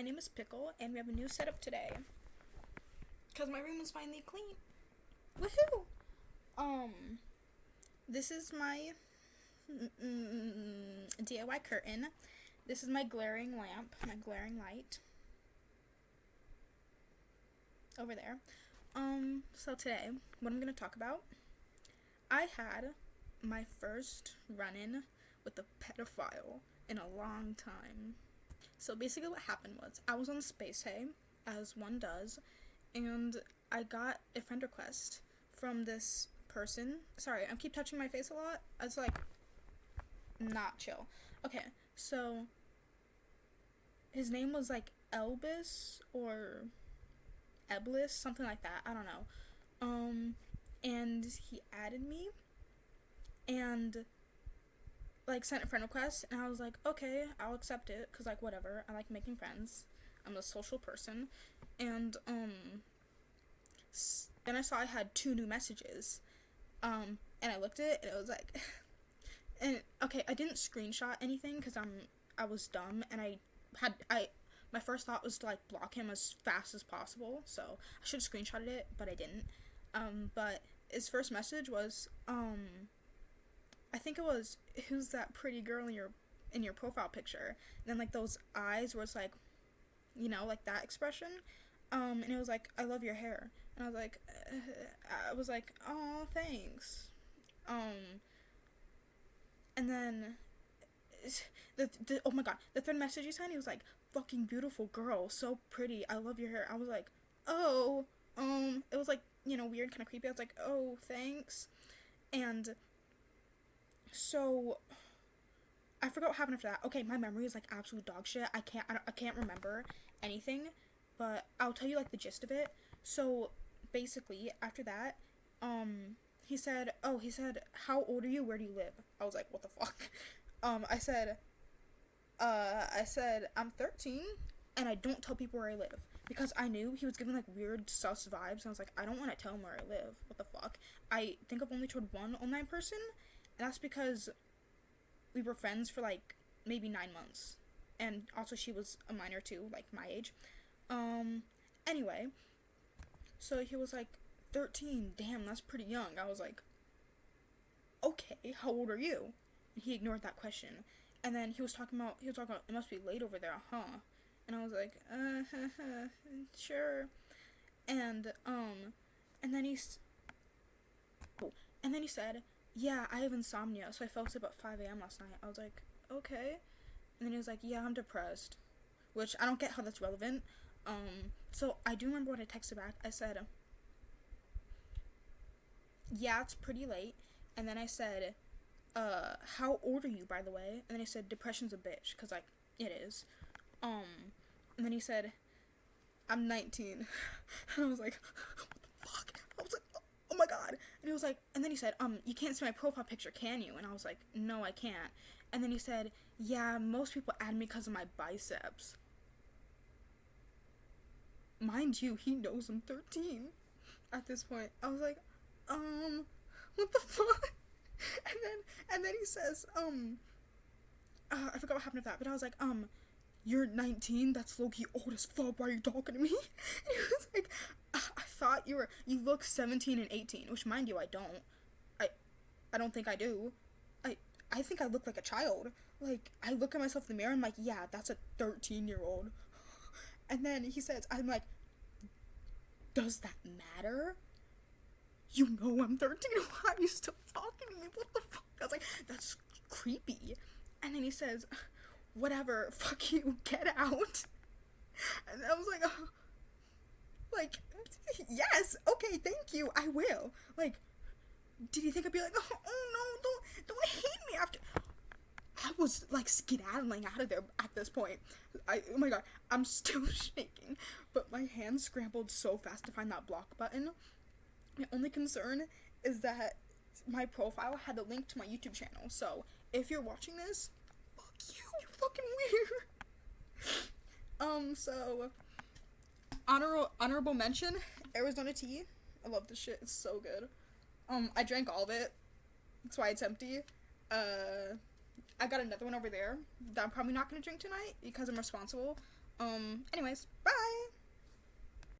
My name is Pickle, and we have a new setup today. Because my room is finally clean. Woohoo! This is my DIY curtain. This is my glaring lamp, my glaring light. Over there. So today, what I'm going to talk about, I had my first run-in with a pedophile in a long time. So basically what happened was, I was on Space Hay, as one does, and I got a friend request from this person. Sorry, I keep touching my face a lot. It's like, not chill. Okay, so, his name was like Elbis, or Eblis, something like that, I don't know. And he added me, and like sent a friend request, and I was like, okay, I'll accept it, because like whatever, I like making friends, I'm a social person. And then I saw I had 2 new messages, and I looked at it, and it was like and okay, I didn't screenshot anything because I was dumb, and my first thought was to like block him as fast as possible, so I should have screenshotted it, but I didn't. But his first message was I think it was, who's that pretty girl in your profile picture? And then like those eyes where it's like, you know, like that expression. And it was like, I love your hair. And I was like, oh, thanks. And then oh my god, the third message he sent, he was like, fucking beautiful girl, so pretty, I love your hair. I was like, oh, it was like, you know, weird, kind of creepy. I was like, oh, thanks. And so I forgot what happened after that. Okay, my memory is like absolute dog shit. I can't remember anything, but I'll tell you like the gist of it. So basically after that, he said, how old are you? Where do you live? I was like, what the fuck? I said, I'm 13, and I don't tell people where I live, because I knew he was giving like weird sus vibes, and I was like, I don't want to tell him where I live. What the fuck? I think I've only told one online person, and that's because we were friends for like maybe 9 months, and also she was a minor too, like my age. Anyway, so he was like, 13, damn, that's pretty young. I was like, okay, how old are you? And he ignored that question. And then he was talking about, it must be late over there, huh? And I was like, sure. And then he said, yeah, I have insomnia, so I fell asleep at 5 a.m. last night. I was like, okay. And then he was like, yeah, I'm depressed. Which, I don't get how that's relevant. So I do remember what I texted back. I said, yeah, it's pretty late. And then I said, how old are you, by the way? And then he said, depression's a bitch, because, like, it is. And then he said, I'm 19. And I was like, what the fuck? I was like, oh my god. And he was like, and then he said, you can't see my profile picture, can you? And I was like, no, I can't. And then he said, yeah, most people add me because of my biceps. Mind you, he knows I'm 13 at this point. I was like, what the fuck? And then he says, I forgot what happened to that, but I was like, you're 19? That's low-key old as fuck, why are you talking to me? And he was like, I thought you look 17 and 18, which mind you, I don't. I don't think I do. I think I look like a child. Like, I look at myself in the mirror, I'm like, yeah, that's a 13-year-old. And then he says, I'm like, does that matter? You know I'm 13, why are you still talking to me? What the fuck? I was like, that's creepy. And then he says, whatever, fuck you, get out. And I was like, oh, like, yes, okay, thank you, I will. Like, did he think I'd be like, oh no, don't hate me after? I was like skedaddling out of there at this point. Oh my god, I'm still shaking, but my hand scrambled so fast to find that block button. My only concern is that my profile had a link to my YouTube channel, so if you're watching this, fuck you, you're fucking weird. So, honorable mention, Arizona tea. I love this shit, it's so good. I drank all of it, that's why it's empty. I got another one over there that I'm probably not gonna drink tonight because I'm responsible. Anyways, bye.